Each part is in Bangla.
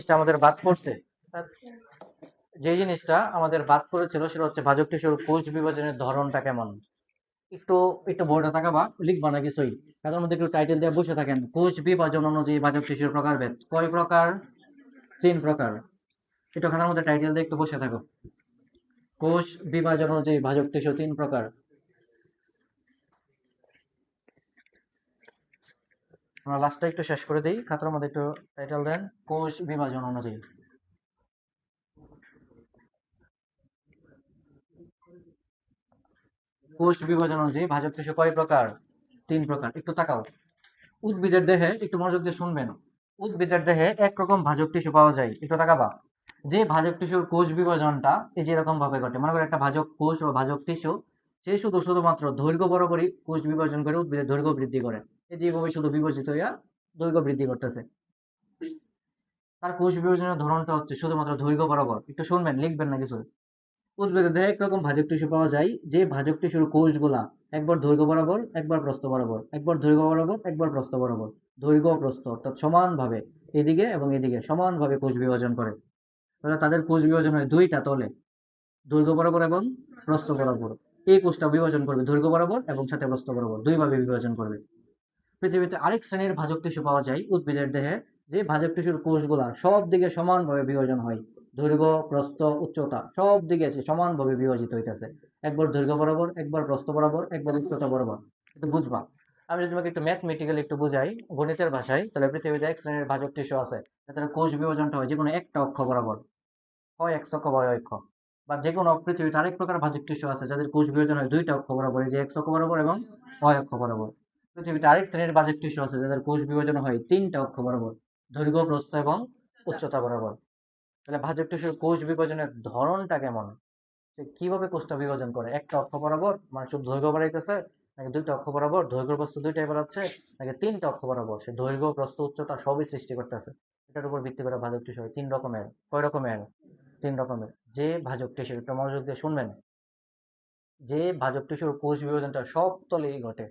জিনিসটা আমাদের বাদ পড়ছে, যে জিনিসটা আমাদের বাদ পড়েছিল সেটা হচ্ছে ভাজক টিস্যুর কোষ বিভাজনের ধরনটা কেমন। একটু একটু বোর্ডে তাকাবা, লিখবা না কিছুই, তাদের মধ্যে একটু টাইটেল দিয়ে বসে থাকেন। কোষ বিভাজন অনুযায়ী ভাজক টিস্যুর প্রকারভেদ কয় প্রকার? 3 প্রকার। একটু খাতার মধ্যে টাইটেল দিয়ে একটু বসে থাকো। কোষ বিভাজন অনুযায়ী ভাজক টিস্যু 3 প্রকার। আমরা লাস্টটা একটু শেষ করে দিই, খাতার মধ্যে একটু টাইটেল দেন কোষ বিভাজন অনুযায়ী। কোষ বিভাজন অনুযায়ী ভাজক টিস্যু কয় প্রকার? 3 প্রকার। একটু তাকাও। উদ্ভিদের দেহে, একটু মনোযোগ দিয়ে শুনবেন, উদ্ভিদের দেহে একরকম ভাজক টিস্যু পাওয়া যায়, একটু তাকাবা। যে ভাজক টিস্যুর কোষ বিভাজনটা এই যে এরকম ভাবে ঘটে, মনে করো একটা ভাজক কোষ বা ভাজক টিস্যু, সে শুধুমাত্র দৈর্ঘ্য বরাবরই কোষ বিভাজন করে উদ্ভিদের দৈর্ঘ্য বৃদ্ধি করে। এই যে এইভাবে শুধু বিভাজিত হইয়া দৈর্ঘ্য বৃদ্ধি করতেছে। তার কোষ বিভাজনের ধরনটা হচ্ছে শুধুমাত্র দৈর্ঘ্য বরাবর। একটু শুনবেন, লিখবেন না কিছু। উদ্ভিদের দেহে একরকম ভাজক টিস্যু পাওয়া যায়, যে ভাজক টিস্যুর কোষগুলা একবার দৈর্ঘ্য বরাবর, একবার প্রস্থ বরাবর, একবার দৈর্ঘ্য বরাবর, একবার প্রস্থ বরাবর, দৈর্ঘ্য ও প্রস্থ অর্থাৎ সমানভাবে এদিকে এবং এদিকে সমানভাবে কোষ বিভাজন করে। তাহলে তাদের কোষ বিভাজন হয় 2টা তলে, দৈর্ঘ্য বরাবর এবং প্রস্থ বরাবর। এই কোষটা বিভাজন করবে দৈর্ঘ্য বরাবর এবং সাথে প্রস্থ বরাবর, 2ভাবে বিভাজন করবে। পৃথিবীতে আরেক শ্রেণীর ভাজক টিস্যু পাওয়া যায় উদ্ভিদের দেহে, যে ভাজক টিস্যুর কোষগুলা সব দিকে সমানভাবে বিভাজন হয়, দৈর্ঘ্য প্রস্থ উচ্চতা সব দিকে সমানভাবে বিভাজিত হইতেছে, একবার দৈর্ঘ্য বরাবর, একবার প্রস্থ বরাবর, একবার উচ্চতা বরাবর। একটু বুঝবা। আমি যদি তোমাকে একটু ম্যাথমেটিক্যালি একটু বুঝাই, গণিতের ভাষায়, তাহলে পৃথিবীতে এক শ্রেণীর ভাজক টিস্যু আছে, যাদের কোষ বিভাজনটা হয় যে কোনো একটা অক্ষ বরাবর, হয় এক্স অক্ষ বা ওয়াই অক্ষ। বা যে কোনো পৃথিবীতে আরেক প্রকার ভাজক টিস্যু আছে যাদের কোষ বিভাজন হয় 2টা অক্ষ বরাবর, এই যে এক্স অক্ষ বরাবর এবং ওয়াই অক্ষ বরাবর। পৃথিবীতে আরেক শ্রেণীর ভাজক টিস্যু আছে যাদের কোষ বিভাজন হয় 3টা অক্ষ বরাবর, দৈর্ঘ্য প্রস্থ এবং উচ্চতা বরাবর। তাহলে ভাজক টিস্যুর কোষ বিভাজনের ধরনটা কেমন? সে কিভাবে কোষটা বিভাজন করে? একটা অক্ষ বরাবর মানে শুধু দৈর্ঘ্য বাড়াইতেছে, নাকি 2টা অক্ষ বরাবর দৈর্ঘ্য প্রস্থ 2টাই বাড়াচ্ছে, নাকি 3টা অক্ষ বরাবর সে দৈর্ঘ্য প্রস্থ উচ্চতা সবই সৃষ্টি করতেছে? এটার উপর ভিত্তি করে ভাজক টিস্যু হয় 3 রকমের। কয় রকমের? 3 রকমের। যে ভাজক টিস্যু, একটু মনোযোগ দিয়ে শুনবেন, যে ভাজক টিস্যুর কোষ বিভাজনটা সব তলেই ঘটে,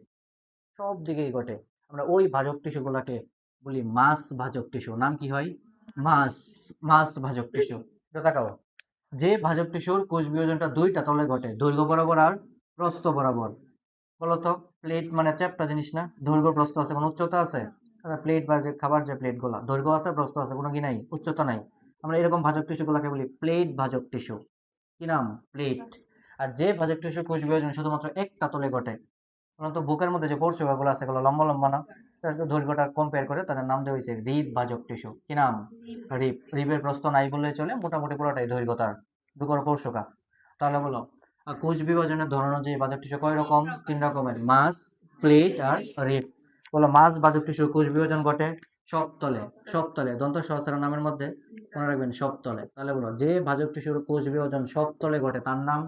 সব দিকেই ঘটে, আমরা ওই ভাজক টিস্যু গুলাকে বলি মাস ভাজক টিস্যু। নাম কি হয়? মাস। মাস ভাজক টিস্যু। এটা তাকাও। যে ভাজক টিস্যুর কোষ বিভাজনটা 2টা তলে ঘটে, দৈর্ঘ্য বরাবর আর প্রস্থ বরাবর। বলতো, প্লেট মানে চ্যাপ্টা জিনিস না, দৈর্ঘ্য প্রস্থ আছে, কোনো উচ্চতা আছে? প্লেট বা যে খাবার যে প্লেট গুলা, দৈর্ঘ্য আছে প্রস্থ আছে, কোনো কি নাই, উচ্চতা নাই। আমরা এরকম ভাজক টিস্যু গুলাকে বলি প্লেট ভাজক টিস্যু। কি নাম? প্লেট। আর যে ভাজক টিস্যুর কোষ বিভাজন শুধুমাত্র একটা তলে ঘটে, তো বুকের মধ্যে যে পরশিবাগুলো আছে এগুলো লম্বা লম্বা না, তাদের দৈর্ঘ্যটা কম্পেয়ার করে তাদের নাম দেওয়া হয়েছে রিব ভাজক টিস্যু। কি নাম? রিব। রিবের প্রস্থ নাই বললে চলে, মোটামুটি পুরোটাই দৈর্ঘ্য তার, বুকের পরশুকা। তাহলে বলো, কোষ বিভাজনের ধরন অনুযায়ী ভাজক টিস্যু কয় রকম? 3 রকমের, মাস, প্লেট আর রিব। বলো, মাস ভাজক টিস্যুর কোষ বিভাজন ঘটে সবতলে। সবতলে দন্ত সহস্র নামের মধ্যে মনে রাখবেন সবতলে। তাহলে বলো, যে ভাজক টিস্যুর কোষ বিভাজন সবতলে ঘটে তার নাম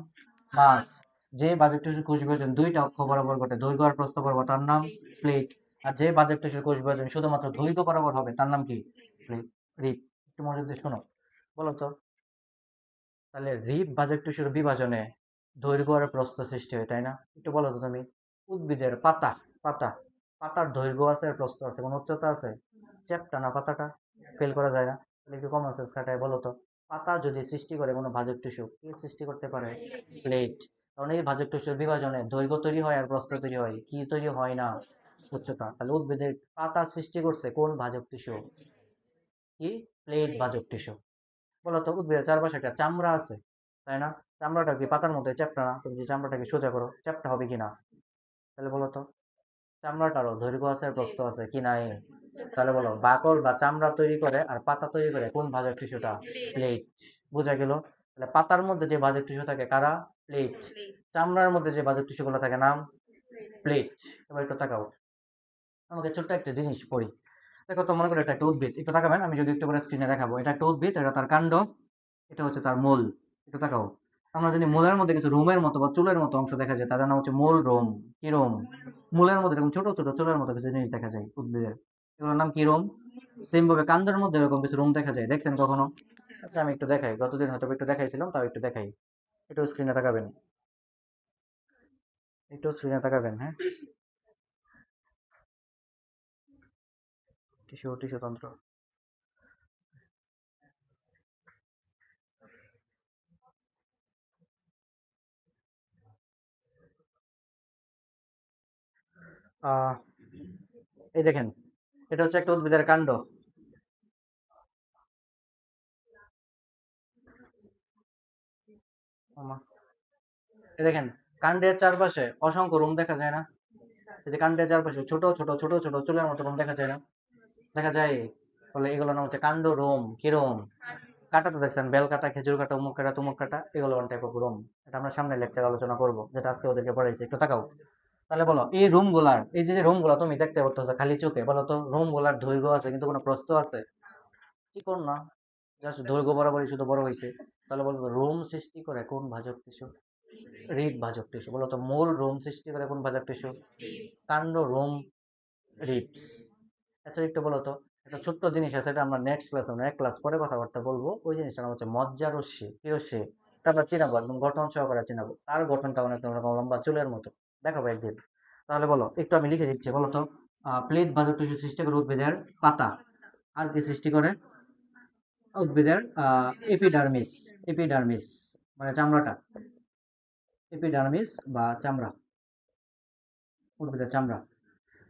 মাস। যে ভাজক টিস্যুর কোষ বিভাজন 2টা অক্ষ বরাবর ঘটে, দৈর্ঘ্য আর প্রস্থ বরাবর, তার নাম প্লেট। আর যে ভাজক টিস্যুর কোষ বিভাজন শুধুমাত্র দৈর্ঘ্য বরাবর হবে তার নাম কি? রিব। রিব। একটু মনোযোগ দিয়ে শোনো। বলো তো, তাহলে রিব ভাজক টিস্যুর বিভাজনে দৈর্ঘ্য আর প্রস্থ সৃষ্টি হয়, তাই না? একটু বলো তো তুমি, উদ্ভিদের পাতা, পাতা, পাতার দৈর্ঘ্য আছে আর প্রস্থ আছে, কোনো উচ্চতা আছে? চ্যাপ্টা না পাতাটা, ফেল করা যায় না। তাহলে একটু কমন সেন্স খাটায় বলো তো, পাতা যদি সৃষ্টি করে কোনো ভাজক টিস্যু, কি সৃষ্টি করতে পারে? প্লেট। কারণ এই ভাজক টিস্যুর বিভাজনে দৈর্ঘ্য তৈরি হয় আর প্রস্থ তৈরি হয়, কি তৈরি হয় না? উচ্চতা। তাহলে উদ্ভিদের পাতা সৃষ্টি করছে কোন ভাজক টিস্যু? কি? প্লেট ভাজক টিস্যু। বলতো, উদ্ভিদের চারপাশে একটা চামড়া আছে, তাই না? চামড়াটা কি পাতার মধ্যে চ্যাপ্টা না? তুমি যদি চামড়াটাকে সোজা করো, চ্যাপ্টা হবে কি না? তাহলে বলো তো, চামড়াটারও দৈর্ঘ্য আছে আর প্রস্থ আছে, কি নাই? তাহলে বলো, বাকল বা চামড়া তৈরি করে আর পাতা তৈরি করে কোন ভাজক টিস্যুটা? প্লেট। বোঝা গেল? তাহলে পাতার মধ্যে যে ভাজক টিস্যু থাকে কারা? প্লেট। চামড়ার মধ্যে যে ভাজক টিস্যু গুলো থাকে নাম প্লেট। এবার একটু তাকাও, আমাকে ছোট্ট একটা জিনিস পড়ি। দেখো তো, মনে করো এটা একটা উদ্ভিদ, একটু তাকাবেন, আমি যদি একটু করে স্ক্রিনে দেখাবো, এটা একটা উদ্ভিদ, এটা তার কাণ্ড, এটা হচ্ছে তার মূল। একটু তাকাও। আমরা যদি মূলের মধ্যে কিছু রোমের মতো বা চুলের মতো অংশ দেখা যায়, তাদের নাম হচ্ছে মূল রোম। কি রোম? মূলের মধ্যে এরকম ছোট ছোট চুলের মতো কিছু জিনিস দেখা যায় উদ্ভিদের, এগুলোর নাম কি? রোম। সেম ভাবে কাণ্ডের মধ্যে এরকম কিছু রোম দেখা যায়, দেখছেন কখনো? আচ্ছা, আমি একটু দেখাই, গতদিন হয়তো একটু দেখাইছিলাম, তাও একটু দেখাই। একটু স্ক্রিনে তাকাবেন, একটু স্ক্রিনে তাকাবেন, হ্যাঁ। টিস্যু, টিস্যু তন্ত্র। আহ এই দেখেন, এটা হচ্ছে একটা উদ্ভিদের কাণ্ড। ওমা, এই দেখেন, কাণ্ডের চারপাশে অসংখ্য রোম দেখা যায় না? এই যে কাণ্ডের চারপাশে ছোট ছোট ছোট ছোট চুলের মতো রোম দেখা যায় না? দেখা যায়। বলে এগুলো নাম হচ্ছে কাণ্ড রোম। কি রোম? কাটা তো দেখছেন, বেল কাটা, খেজুর কাটা, অমুক কাটা, তমুক কাটা, এগুলো ওয়ান টাইপ অফ রোম। এটা আমরা সামনে লেকচার আলোচনা করব, যেটা আজকে ওদেরকে পড়াইছি। একটু তাকাও। তাহলে বলো, এই রুম গুলার, এই যে রুম গুলা তুমি দেখতে পারতেছো খালি চোখে, বলো তো রুম গুলার দৈর্ঘ্য আছে কিন্তু কোনো প্রস্থ আছে? চিকন না, জাস্ট দৈর্ঘ্য বরাবরই শুধু বড় হয়েছে। তাহলে বলবো রোম সৃষ্টি করে কোন ভাজক টিস্যু? হৃদ ভাজক টিস্যু। বলো তো মূল রোম সৃষ্টি করে কোন ভাজক টিস্যু? কাণ্ড রোম রিবস। আচ্ছা একটু বলো তো, একটা ছোট্ট জিনিস আছে, এটা আমরা নেক্সট ক্লাস, আমরা এক ক্লাস পরে কথাবার্তা বলবো। ওই জিনিসটার নাম হচ্ছে মজ্জা রশ্মি। কি রশ্মি? এটা আমরা চিনাবো, একদম গঠন সহকারে চিনাবো। তার গঠনটা অনেক রকম লম্বা চুলের মতো, দেখাবো একদিন। তাহলে বলো, একটু আমি লিখে দিচ্ছি, বলো তো। প্লেট ভাজক টিস্যু সৃষ্টি করে উদ্ভিদের পাতা। আর কি সৃষ্টি করে? উদ্ভিদের এপিডার্মিস। এপিডার্মিস মানে চামড়াটা। এপিডার্মিস বা চামড়া, উদ্ভিদের চামড়া।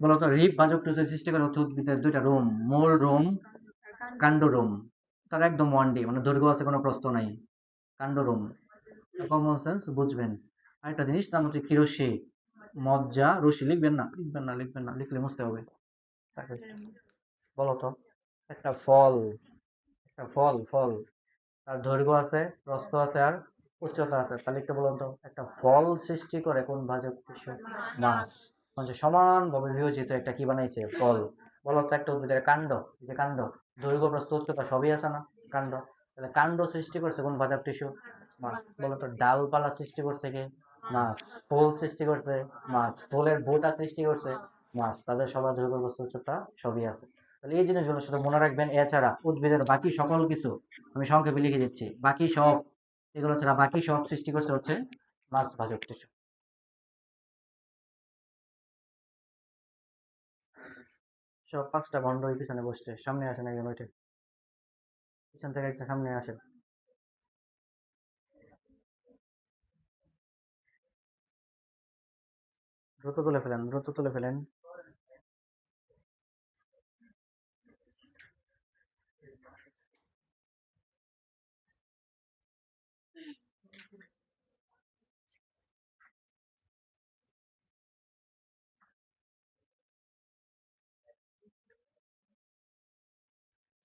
বলতো রিব ভাজক টিস্যু সৃষ্টি করে হচ্ছে উদ্ভিদের দুইটা রোম, মূল রোম, কাণ্ড রোম। তার একদম ওয়ান ডে, মানে দৈর্ঘ্য আছে কোনো প্রস্থ নাই। কাণ্ড রোম, কমন সেন্স বুঝবেন। আরেকটা জিনিস নাম হচ্ছে কিরোশি। মজ্জা রশি, লিখবেন না, লিখবেন না, লিখবেন না, লিখলে মুছতে হবে। তাকে বলো তো, একটা ফল, একটা ফল, ফল তার দৈর্ঘ্য আছে, প্রস্থ আছে, আর উচ্চতা আছে। তাহলে একটু বলুন তো, একটা ফল সৃষ্টি করে কোন ভাজক টিস্যু? মাছ। মানে সমানভাবে বিভাজিত একটা কি বানাইছে? ফল। বলো তো, একটা উদ্ভিদের কাণ্ড, এই যে কাণ্ড, দৈর্ঘ্য প্রস্থ উচ্চতা সবই আছে না? কাণ্ড। তাহলে কাণ্ড সৃষ্টি করছে কোন ভাজক টিস্যু? মাছ। বলো তো ডালপালা সৃষ্টি করছে কে? মাছ। ফুল সৃষ্টি করছে? মাছ। ফুলের বোটা সৃষ্টি করছে? মাছ। তাদের সবার দৈর্ঘ্য প্রস্থ উচ্চতা সবই আছে। তাহলে এই জিনিসগুলো শুধু মনে রাখবেন। এছাড়া উদ্ভিদের বাকি সকল কিছু আমি সংক্ষেপে লিখে দিচ্ছি, বাকি সব, এগুলো ছাড়া বাকি সব সৃষ্টি করছে হচ্ছে মাছ ভাজক টিস্যু। সব পাঁচটা গন্ড ওই পিছনে বসছে, সামনে আসেন একজন ওইটে, পিছন থেকে একটা সামনে আসেন। দ্রুত তুলে ফেলেন, দ্রুত তুলে ফেলেন।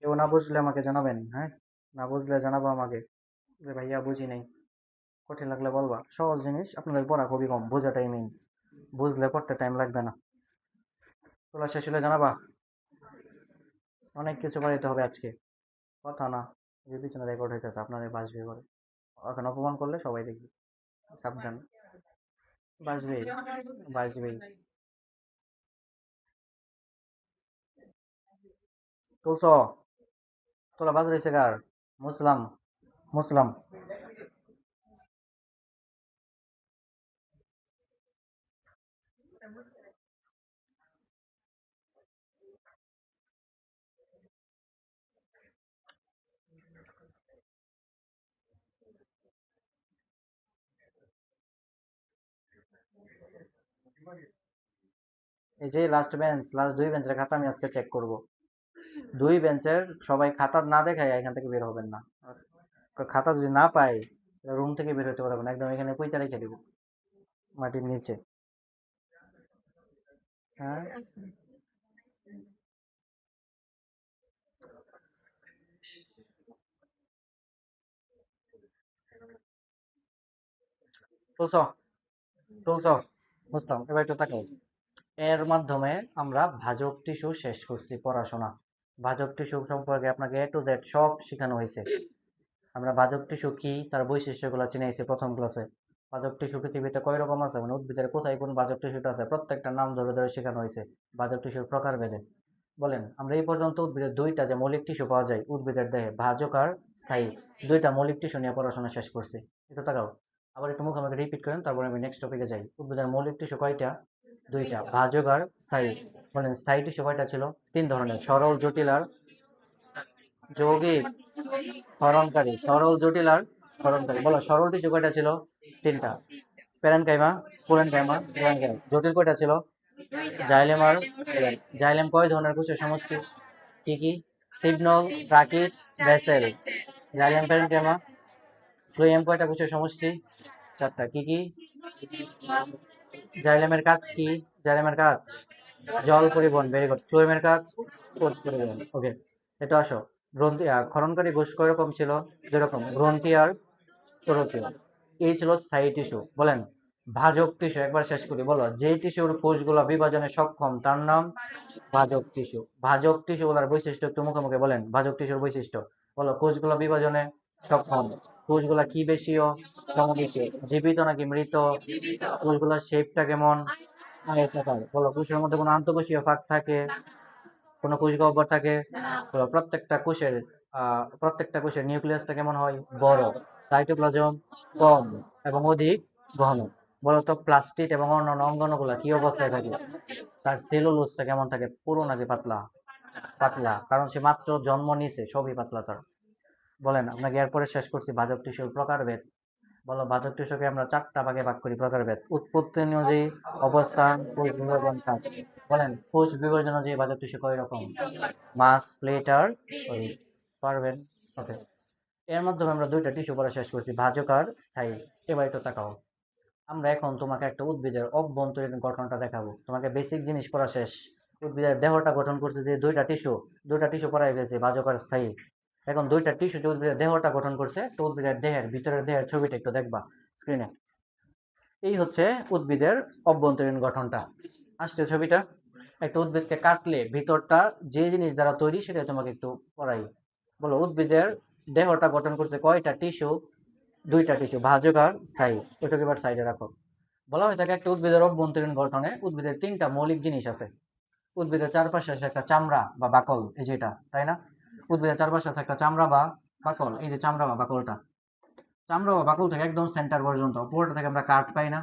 কেউ না বুঝলে আমাকে জানাবেন, হ্যাঁ? না বুঝলে জানাবো আমাকে, যে ভাইয়া বুঝি নাই। কঠিন লাগলে বলবা। সহজ জিনিস, আপনাদের পড়া খুবই কম, বোঝাটাই মেইন। বুঝলে পড়তে টাইম লাগবে না। তোলা শেষ হলে জানাবা। অনেক কিছু বাড়িতে হবে আজকে, কথা না। যে পিছনে রেকর্ড হইতেছে, আপনাদের বাসবে করে। এখন অপমান করলে সবাই দেখবে, সাবধান। বাসবেই, বাসবেই। তুলছ? তোলা বাজ রয়েছে কার? মুসলাম, মুসলাম। এই যে লাস্ট বেঞ্চ, লাস্ট দুই বেঞ্চের খাতা আমি আজকে চেক করব। দুই বেঞ্চের সবাই খাতা না দেখায় এখান থেকে বের হবেন না। খাতা যদি না পাই, রুম থেকে বের হতে পারবেন না, একদম এখানে পইতা রেখে দিব, মাটির নিচে। হ্যাঁ, তুলছ? তুলছ? বুঝতাম, এবার একটু তাকাও। এর মাধ্যমে আমরা ভাজক টিস্যু শেষ করছি পড়াশোনা। ভাজক টিস্যু সম্পর্কে আপনাকে এ টু জেড সব শেখানো হয়েছে। আমরা ভাজক টিস্যু কি, তার বৈশিষ্ট্যগুলো চিনাইছি প্রথম ক্লাসে। ভাজক টিস্যু পৃথিবীতে কয় রকম আছে, মানে উদ্ভিদের কোথায় কোন ভাজক টিস্যুটা আছে, প্রত্যেকটা নাম ধরে ধরে শেখানো হয়েছে ভাজক টিস্যুর প্রকার ভেদে। বলেন, আমরা এই পর্যন্ত উদ্ভিদের দুইটা যে মৌলিক টিস্যু পাওয়া যায় উদ্ভিদের দেহে, ভাজক আর স্থায়ী, দুইটা মৌলিক টিস্যু নিয়ে পড়াশোনা শেষ করছি। একটু তাকাও, আবার একটু মুখে মুখে রিপিট করেন, তারপরে আমি নেক্সট টপিকে যাই। উদ্ভিদের মৌলিক টিস্যু কয়টা? দুইটা, ভাজক আর স্থায়ী। বলেন স্থায়ী টিস্যু কয়টা ছিল? তিন ধরনের, সরল, জটিল আর যৌগিক। হরণকারী, সরল, জটিল আর হরণকারী। বলো সরল টিস্যু কয়টা ছিল? তিনটা, প্যারেনকাইমা, ফুলেনকাইমা, মেসেনকাইমা। জটিল কয়টা ছিল? জাইলেম আর ফ্লোয়েম। জাইলেম কয় ধরনের কোষের সমষ্টি? কি কি? সিগনল, ট্রাকিট, ভেসেল। Xylem parenchyma. ফ্লোয়েম কয়টা কোষের সমষ্টি? চারটা। কি কি? জাইলেমের কাজ কি? জাইলেমের কাজ জল পরিবহন। Very good. ফ্লোয়েমের কাজ কোষ পরিবহন। ওকে, এটা আসো। গ্রন্থি ক্ষরণকারী কোষ কয় রকম ছিল? দুই রকম, গ্রন্থি আর স্তরকীয়। এই ছিল স্থায়ী টিস্যু। বলেন ভাজক টিস্যু। একবার শেষ করি, বলো যে টিস্যুর কোষগুলো বিভাজনে সক্ষম তার নাম ভাজক টিস্যু। ভাজক টিস্যুগুলোর বৈশিষ্ট্য একটু মুখে মুখে বলেন। ভাজক টিস্যুর বৈশিষ্ট্য বলো। কোষগুলো বিভাজনে সক্ষম। কোষগুলা কি বেশিও? সমবেশীয়। জীবিত নাকি মৃত? কোষগুলোর শেপটা কেমন? আয়তাকার। বলো কোষের মধ্যে কোনো আন্তঃকোষীয় ফাঁক থাকে? কোনো কোষ গহ্বর থাকে? বলো প্রত্যেকটা কোষের নিউক্লিয়াসটা কেমন হয়? বড়। সাইটোপ্লাজম কম এবং অধিক ঘন। বলো তো প্লাস্টিড এবং অন্যান্য অঙ্গাণুগুলা কি অবস্থায় থাকে? তার সেলুলোজটা কেমন থাকে? পুরো নাকি পাতলা? পাতলা, কারণ সে মাত্র জন্ম নিছে, সবই পাতলা তার। বলেন, আপনাকে এরপরে শেষ করছি ভাজক টিস্যুর প্রকারভেদ। বলো ভাজক টিস্যুকে আমরা চারটা ভাগে ভাগ করি প্রকারভেদ। উৎপত্তি অনুযায়ী, অবস্থান, কোষ বিভাজন, কাজ। বলেন কোষ বিভাজন অনুযায়ী ভাজক টিস্যু কয় রকম? মাস, প্লেট আর সলিড। পারবেন? ওকে, এর মাধ্যমে আমরা দুইটা টিস্যু পড়া শেষ করছি, ভাজক আর স্থায়ী। এবার একটু তাকাও। আমরা এখন তোমাকে একটা উদ্ভিদের অভ্যন্তরীণ গঠনটা দেখাবো। তোমাকে বেসিক জিনিস পড়া শেষ। উদ্ভিদের দেহটা গঠন করছে যে দুইটা টিস্যু পড়াই গেছে, ভাজক আর স্থায়ী। এখন দুইটা টিস্যু যে উদ্ভিদের দেহটা গঠন করছে, তো উদ্ভিদের দেহের ভিতরের দেহের ছবিটা একটু দেখবা স্ক্রিনে। এই হচ্ছে উদ্ভিদের অভ্যন্তরীণ গঠনটা। আসছে ছবিটা। একটা উদ্ভিদকে কাটলে ভিতরটা যে জিনিস দ্বারা তৈরি সেটা তোমাকে একটু পড়াই। বলো উদ্ভিদের দেহটা গঠন করছে কয়টা টিস্যু? দুইটা টিস্যু, ভাজক আর স্থায়ী। ওইটাকে এবার সাইডে রাখো। বলা হয় থাকে একটা উদ্ভিদের অভ্যন্তরীণ গঠনে উদ্ভিদের তিনটা মৌলিক জিনিস আছে। উদ্ভিদের চারপাশে আছে একটা চামড়া বা বাকল, এই যে এটা, তাই না? উদ্ভিদের চারপাশে আছে একটা চামড়া বা বাকল, এই যে চামড়া বা বাকলটা। চামড়া বা বাকল থেকে একদম সেন্টার পর্যন্ত পুরোটা থেকে আমরা কাঠ পাই না?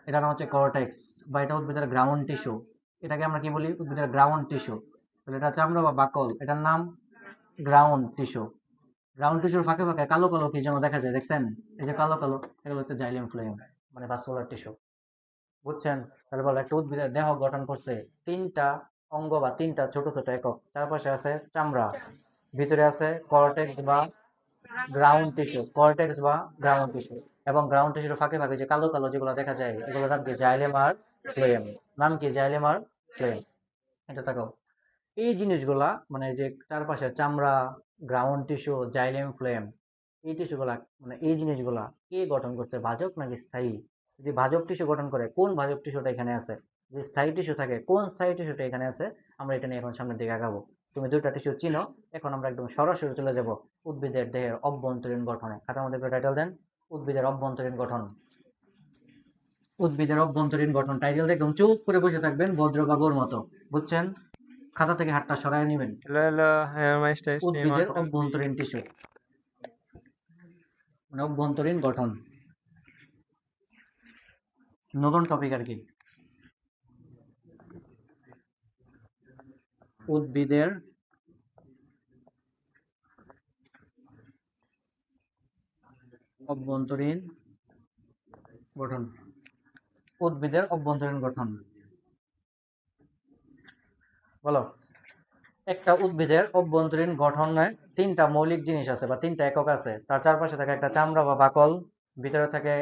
এটার নাম হচ্ছে কর্টেক্স, বা এটা উদ্ভিদের গ্রাউন্ড টিস্যু। এটাকে আমরা কি বলি? উদ্ভিদের গ্রাউন্ড টিস্যু। তাহলে এটা চামড়া বা বাকল, এটার নাম গ্রাউন্ড টিস্যু। গ্রাউন্ড টিস্যুর ফাঁকে ফাঁকে কালো কালো কি যেন দেখা যায়, দেখছেন? এই যে কালো কালো, এগুলো হচ্ছে জাইলেম ফ্লোয়েম, মানে ভাস্কুলার টিস্যু। বুঝছেন? তাহলে বলো একটা উদ্ভিদের দেহ গঠন করছে তিনটা অঙ্গ বা তিনটা ছোট ছোট একক। চারপাশে আছে চামড়া, ভিতরে আছে কর্টেক্স বা গ্রাউন্ড টিস্যু এবং গ্রাউন্ড টিস্যুর ফাঁকে ফাঁকে যে কালো কালো যেগুলো দেখা যায়, এগুলোর নাম কি? জাইলেম আর ফ্লোয়েম। নাম কি? জাইলেম আর ফ্লোয়েম। এটা তাকাও। এই জিনিসগুলা মানে যে চারপাশে চামড়া, গ্রাউন্ড টিস্যু, জাইলেম, ফ্লোয়েম, এই টিস্যুগুলা মানে এই জিনিসগুলা কে গঠন করছে? ভাজক নাকি স্থায়ী? যদি ভাজক টিস্যু গঠন করে, কোন ভাজক টিস্যুটা এখানে আছে? যদি স্থায়ী টিস্যু থাকে, কোন স্থায়ী টিস্যুটা এখানে আছে? আমরা এটা নিয়ে এখন সামনের দিকে আগাবো। তুমি দুইটা টিস্যু চিনো, এখন আমরা একদম সরাসরি চলে যাব উদ্ভিদের দেহের অভ্যন্তরীণ গঠনে। খাতার মধ্যে একটা টাইটেল দেন, উদ্ভিদের অভ্যন্তরীণ গঠন। উদ্ভিদের অভ্যন্তরীণ গঠন টাইটেল একদম চুপ করে বসে থাকবেন ভদ্রবাবুর মতো। বুঝছেন? খাতা থেকে হাতটা সরায় নেবেন। لا لا هي ما يشتهيش উদ্ভিদের অভ্যন্তরীণ টিস্যু মানে অভ্যন্তরীণ গঠন, নতুন টপিক আর কি। উদ্ভিদের অভ্যন্তরীণ গঠন। উদ্ভিদের অভ্যন্তরীণ গঠন বলো। একটা উদ্ভিদের অভ্যন্তরীণ গঠনে তিনটা মৌলিক জিনিস আছে বা তিনটা একক আছে। তার চারপাশে থাকে একটা চামড়া বা বাকল, ভিতরে থাকে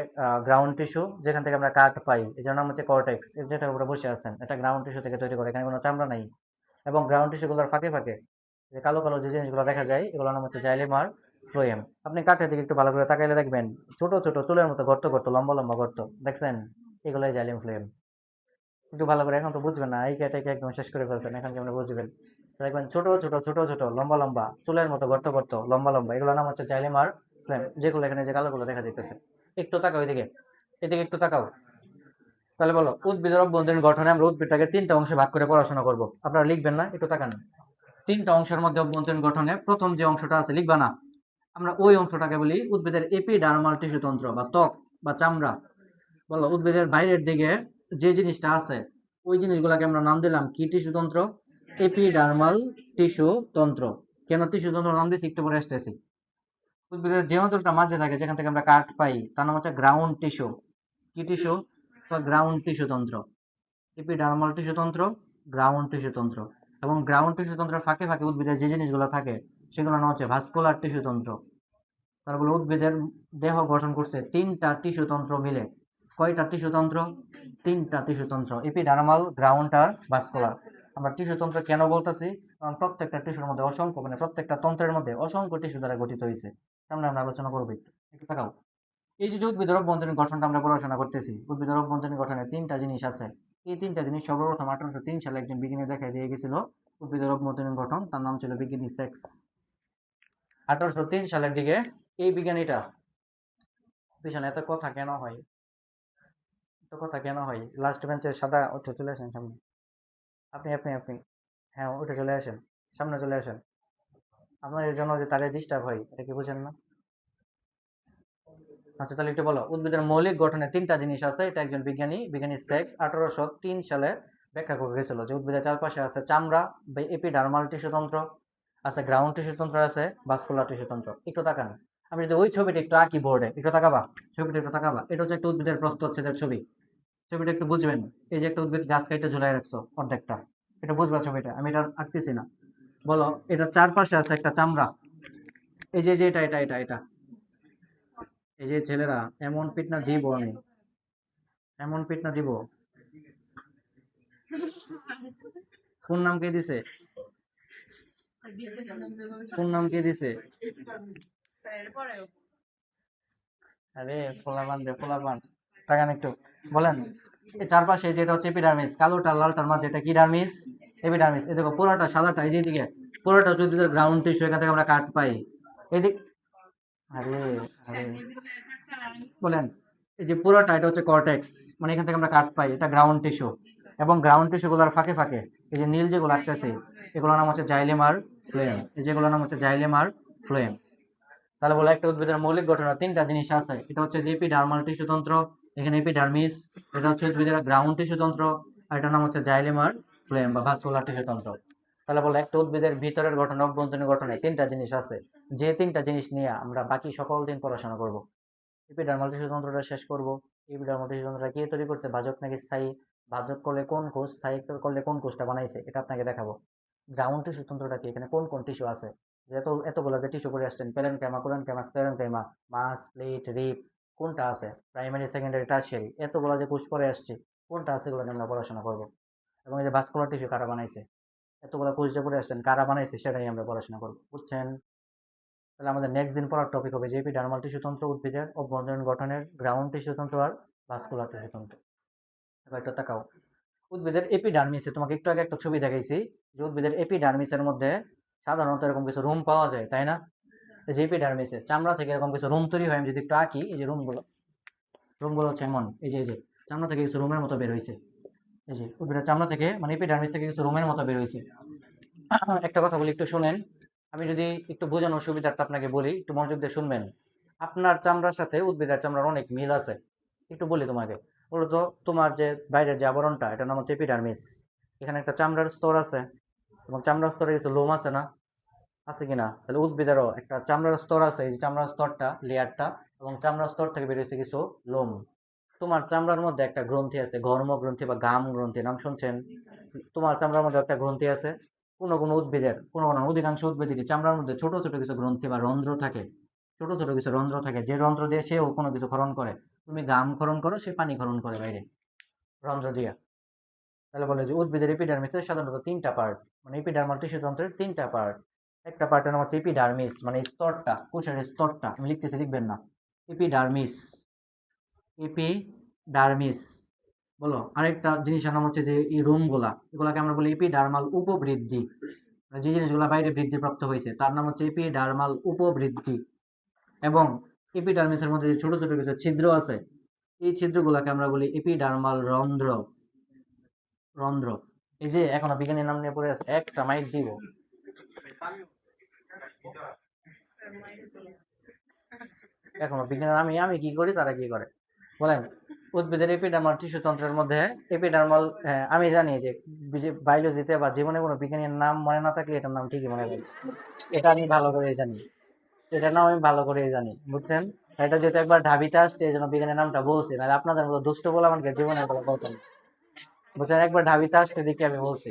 গ্রাউন্ড টিস্যু যেখান থেকে আমরা কাঠ পাই, এর নাম হচ্ছে কর্টেক্স। যেটার উপরে বসে আছেন এটা গ্রাউন্ড টিস্যু থেকে তৈরি করে, এখানে কোনো চামড়া নাই। এবং গ্রাউন্ড টিস্যুগুলোর ফাঁকে ফাঁকে যে কালো কালো যে জিনিসগুলো দেখা যায়, এগুলোর নাম হচ্ছে জাইলেম আর ফ্লোয়েম। আপনি কাঠের দিকে একটু ভালো করে তাকাইলে দেখবেন ছোট ছোট চুলের মতো গর্ত গর্ত, লম্বা লম্বা গর্ত, দেখছেন? এগুলোই জাইলেম ফ্লোয়েম। একটু ভালো করে, এখন তো বুঝবেন না, এই কেটে একদম শেষ করে ফেলছেন, এখন কেমন বুঝবেন? দেখবেন ছোট ছোট ছোট ছোট লম্বা লম্বা চুলের মতো গর্ত গর্ত, লম্বা লম্বা, এগুলোর নাম হচ্ছে জাইলেম আর ফ্লোয়েম, যেগুলো এখানে যে কালোগুলো দেখা যাইতেছে। একটু তাকাও এদিকে, এদিকে একটু তাকাও। তাহলে বলো উদ্ভিদের অভ্যন্তরীণ গঠনে আমরা উদ্ভিদটাকে তিনটা অংশে ভাগ করে পড়াশোনা করব। আপনারা লিখবেন না? একটু তাকান। তিনটা অংশের মধ্যে অভ্যন্তরীণ গঠনে প্রথম যে অংশটা আছে, লিখবা না? আমরা ওই অংশটাকে বলি উদ্ভিদের এপিডার্মাল টিস্যু তন্ত্র বা ত্বক বা চামড়া। বলো উদ্ভিদের বাইরের দিকে যে জিনিসটা আছে, ওই জিনিসগুলোকে আমরা নাম দিলাম কি টিস্যু তন্ত্র? এপিডার্মাল টিস্যু তন্ত্র। কেন টিস্যু তন্ত্র নাম দিয়েছি একটু পরে আসতেছি। উদ্ভিদের যে অঞ্চলটা মাঝে থাকে, যেখান থেকে আমরা কাঠ পাই, তার নাম হচ্ছে গ্রাউন্ড টিস্যু। কি টিস্যু? গ্রাউন্ড টিস্যু তন্ত্র। এপিডার্মাল টিস্যুতন্ত্র, গ্রাউন্ড টিস্যুতন্ত্র। এবং গ্রাউন্ড টিস্যুতন্ত্রের ফাঁকে ফাঁকে উদ্ভিদের যে জিনিসগুলো থাকে সেগুলো নাম হচ্ছে ভাস্কুলার টিস্যুতন্ত্র। তারপরে উদ্ভিদের দেহ গঠন করছে তিনটা টিস্যুতন্ত্র মিলে। কয়টা টিস্যুতন্ত্র? তিনটা টিস্যুতন্ত্র, এপিডার্মাল, গ্রাউন্ড আর ভাস্কুলার। আমরা টিস্যুতন্ত্র কেন বলতেছি? কারণ প্রত্যেকটা টিস্যুর মধ্যে অসংখ্য, মানে প্রত্যেকটা তন্ত্রের মধ্যে অসংখ্য টিস্যু দ্বারা গঠিত হয়েছে। সামনে আমরা আলোচনা করবো, একটু তাকাও। এই যে উদ্ভিদের অভ্যন্তরীণ গঠনটা আমরা পড়াশোনা করতেছি, উদ্ভিদের অভ্যন্তরীণ গঠনে তিনটা জিনিস আছে। এই তিনটা জিনিস সর্বপ্রথম 1803 সালে একজন বিজ্ঞানী দেখাই দিয়ে গেছিল উদ্ভিদের অভ্যন্তরীণ গঠন, তার নাম ছিল বিজ্ঞানী সেক্স। 1803 সালের দিকে এই বিজ্ঞানীটা, পিছনে এত কথা কেন হয়, এত কথা কেন হয়? লাস্ট বেঞ্চের সাদা উঠে চলে আসেন সামনে। আপনি আপনি আপনি হ্যাঁ, উঠে চলে আসেন, সামনে চলে আসেন। আপনার এই জন্য যে তারে ডিস্টার্ব হয়, এটা কি বুঝেন না? আচ্ছা, তাহলে একটু বলো, উদ্ভিদের মৌলিক গঠনে তিনটা জিনিস আছে। এটা একজন বিজ্ঞানী সেক্স 1803 সালে ব্যাখ্যা করে গেছিল যে উদ্ভিদের চারপাশে আছে চামড়া বা এপিডার্মাল টিস্যুতন্ত্র, আছে গ্রাউন্ড টিস্যুতন্ত্র, আছে ভাস্কুলার টিস্যুতন্ত্র। একটু তাকান, আমি যদি ওই ছবিটা একটু আঁকি বোর্ডে, একটু তাকাবা, ছবিটা একটু তাকাবা। এটা হচ্ছে একটা উদ্ভিদের প্রস্থচ্ছেদের ছবি। ছবিটা একটু বুঝবেন। এই যে একটা উদ্ভিদ গাছ কাইটে ঝুলাই রাখছো অর্ধেকটা, এটা বুঝবা ছবিটা, আমি এটা আঁকতেছি না। বলো, এটা চারপাশে আছে একটা চামড়া। এই যে যে এটা এটা এটা এটা এই যে ছেলেরা, এমন পিটনা দিব আমি, এমন পিটনা দিব। কোন নাম কে দিছে? কোন নাম কে দিছে? আরে ফোলাবান রে ফোলাবান, তাকান একটু, বলেন। এই চারপাশে যেটা হচ্ছে এপিডার্মিস, কালোটা লালটার মাঝে এটা কি ডার্মিস? এপিডার্মিস। এই দেখো পুরোটা সাদাটা, এই যে দিকে পুরোটা যদি গ্রাউন্ড টিস্যু, এখান থেকে আমরা কাট পাই। এদিক, আরে আরে বলেন, এই যে পুরোটা এটা হচ্ছে কর্টেক্স, মানে এখান থেকে আমরা কাট পাই, এটা গ্রাউন্ড টিস্যু। এবং গ্রাউন্ড টিস্যু গুলোর ফাঁকে ফাঁকে এই যে নীল যেগুলো আঁকতেছে, এগুলোর নাম হচ্ছে জাইলেম আর ফ্লোয়েম। এই যেগুলোর নাম হচ্ছে জাইলেম আর ফ্লোয়েম। তাহলে বলে একটা উদ্ভিদের মৌলিক গঠনের তিনটা জিনিস আছে। এটা হচ্ছে যে এপিডার্মাল টিস্যুতন্ত্র, এখানে এপিডার্মিস, এটা হচ্ছে উদ্ভিদের গ্রাউন্ড টিস্যুতন্ত্র, আর এটার নাম হচ্ছে জাইলেম আর ফ্লোয়েম বা ভাস্কুলার টিস্যুতন্ত্র। তাহলে বলে একটা উদ্ভিদের ভিতরের গঠন, অভ্যন্তরীণ গঠনে তিনটা জিনিস আছে। যে তিনটা জিনিস নিয়ে আমরা বাকি সকল দিন পড়াশোনা করব। এপিডার্মাল টিস্যুতন্ত্রটা শেষ করব। এপিডার্মাল টিস্যুতন্ত্রটা কে তৈরি করছে, ভাজক নাকি স্থায়ী, ভাজক করলে কোন কোষ, স্থায়ী করলে কোন কোষটা বানাইছে, এটা আপনাকে দেখাবো। গ্রাউন্ড টিস্যুতন্ত্রটা কি, এখানে কোন কোন টিস্যু আছে, এতগুলো যে টিস্যু করে আসছেন, প্যারেনকাইমা, কোলেনকাইমা, স্ক্লেরেনকাইমা, মাস, প্লেট, রিপ, কোনটা আছে, প্রাইমারি, সেকেন্ডারি, টারশিয়ারি, এতগুলো যে কোষ করে আসছে কোনটা আছে, এগুলো নিয়ে আমরা পড়াশোনা করবো। এবং এই যে ভাস্কুলার টিস্যু কারা বানাইছে, এতগুলো কোষ যে করে আসছেন কারা বানাইছে, সেটা নিয়ে আমরা পড়াশোনা করবো, বুঝছেন? তাহলে আমাদের নেক্সট দিন পড়ার টপিক হবে যে এপিডার্মাল টিস্যুতন্ত্র, উদ্ভিদের অভ্যন্তরীণ গঠনের গ্রাউন্ড টিস্যুতন্ত্র আর ভাস্কুলার টিস্যুতন্ত্র। এবার একটু তাকাও, উদ্ভিদের এপিডার্মিসে তোমাকে একটু আগে একটা ছবি দেখাইছি যে উদ্ভিদের এপিডার্মিসের মধ্যে সাধারণত এরকম কিছু রুম পাওয়া যায়, তাই না? এই যে এপিডার্মিসে চামড়া থেকে এরকম কিছু রুম তৈরি হয়। আমি যদি একটু আঁকি, এই যে রুমগুলো হচ্ছে এমন, এই যে চামড়া থেকে কিছু রুমের মতো বের হয়েছে। এই যে উদ্ভিদের চামড়া থেকে, মানে এপিডার্মিস থেকে কিছু রুমের মতো বের হয়েছে। একটা কথা বলি, একটু শুনেন। আমি যদি একটু বোঝানোর সুবিধার্থে আপনাকে বলি, একটু মনোযোগ দিয়ে শুনবেন। আপনার চামড়ার সাথে উদ্ভিদের চামড়ার অনেক মিল আছে। একটু বলি তোমাকে, বলতো তোমার যে বাইরের যে আবরণটা, এটার নাম হচ্ছে এপিডার্মিস। এখানে একটা চামড়ার স্তর আছে, এবং চামড়ার স্তরে কিছু লোম আছে না, আছে কিনা? তাহলে উদ্ভিদেরও একটা চামড়ার স্তর আছে, এই যে চামড়ার স্তরটা, লেয়ারটা, এবং চামড়ার স্তর থেকে বেরিয়েছে কিছু লোম। তোমার চামড়ার মধ্যে একটা গ্রন্থি আছে, ঘর্ম গ্রন্থি বা গাম গ্রন্থি, নাম শুনছেন? তোমার চামড়ার মধ্যে একটা গ্রন্থি আছে। কোনো উদ্ভিদের, কোনো অধিকাংশ উদ্ভিদেরই চামড়ার মধ্যে ছোট ছোট কিছু গ্রন্থি বা রন্ধ্র থাকে। ছোট ছোট কিছু রন্ধ্র থাকে, যে রন্ধ্র দিয়ে সেও কোনো কিছু ক্ষরণ করে। তুমি গাম ক্ষরণ করো, সে পানি ক্ষরণ করে বাইরে রন্ধ্র দিয়ে। তাহলে বলে যে উদ্ভিদের এপিডার্মিসের সাধারণত তিনটা পার্ট, মানে এপিডার্মাল টিস্যুতন্ত্রের তিনটা পার্ট। একটা পার্টের নাম হচ্ছে এপিডার্মিস, মানে স্তরটা, কোষের স্তরটা, আমি লিখতেছি, লিখবেন না। Epidermis, epidermis. বলো, আরেকটা জিনিসের নাম হচ্ছে যে এই রুমগুলা, এগুলাকে আমরা বলি এপিডার্মাল উপবৃদ্ধি। মানে যে জিনিসগুলো বাইরে বৃদ্ধিপ্রাপ্ত হয়েছে তার নাম হচ্ছে এপিডার্মাল উপবৃদ্ধি। এবং এপিডার্মিসের মধ্যে যে ছোট ছোট কিছু ছিদ্র আছে, এই ছিদ্রগুলোকে আমরা বলি এপিডার্মাল রন্ধ্র। রন্ধ্র। এই যে এখনো বিজ্ঞানীর নাম নিয়ে পড়ে আছে, একটা মাইক দিব। এখনো বিজ্ঞানীর, আমি আমি কি করি তারা কি করে, বলেন। উদ্ভিদের এপিডার্মাল টিস্যুতন্ত্রের মধ্যে এপিডার্মাল, আমি জানি যে বায়োলজিতে বা জীবনে কোনো বিজ্ঞানীর নাম মনে না থাকলে এটার নাম ঠিকই মনে রাখবে। এটা আমি ভালো করেই জানি, এটার নাম আমি ভালো করেই জানি, বুঝছেন? এটা যেহেতু একবার ঢাবিতে আসছে এই জন্য বিজ্ঞানীর নামটা বলছি, নাহলে আপনাদের মতো দুষ্ট বলে আমাকে জীবনে বলা বলতেন। বুঝছেন, একবার ঢাবিতে আসতে দেখি আমি বলছি,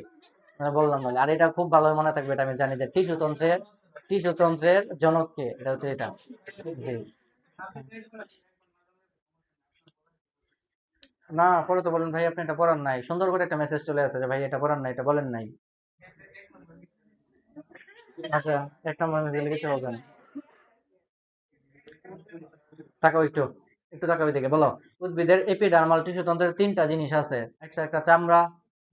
মানে বললাম বলে। আর এটা খুব ভালো মনে থাকবে, এটা আমি জানি যে টিস্যু তন্ত্রের জনক কে, এটা হচ্ছে এটা। জি। না, পরে তো বলেন ভাই আপনি এটা পড়ান নাই, সুন্দর করে একটা মেসেজ চলে আসে যে ভাই এটা পড়ান নাই, এটা বলেন নাই। আচ্ছা, এক নম্বর মেসেজ লিখেছে বলবেন। তাকাও একটু, একটু তাকাও এদিকে, বলো। উদ্ভিদের এপিডার্মাল টিস্যু তন্ত্রের তিনটা জিনিস আছে। একটা চামড়া,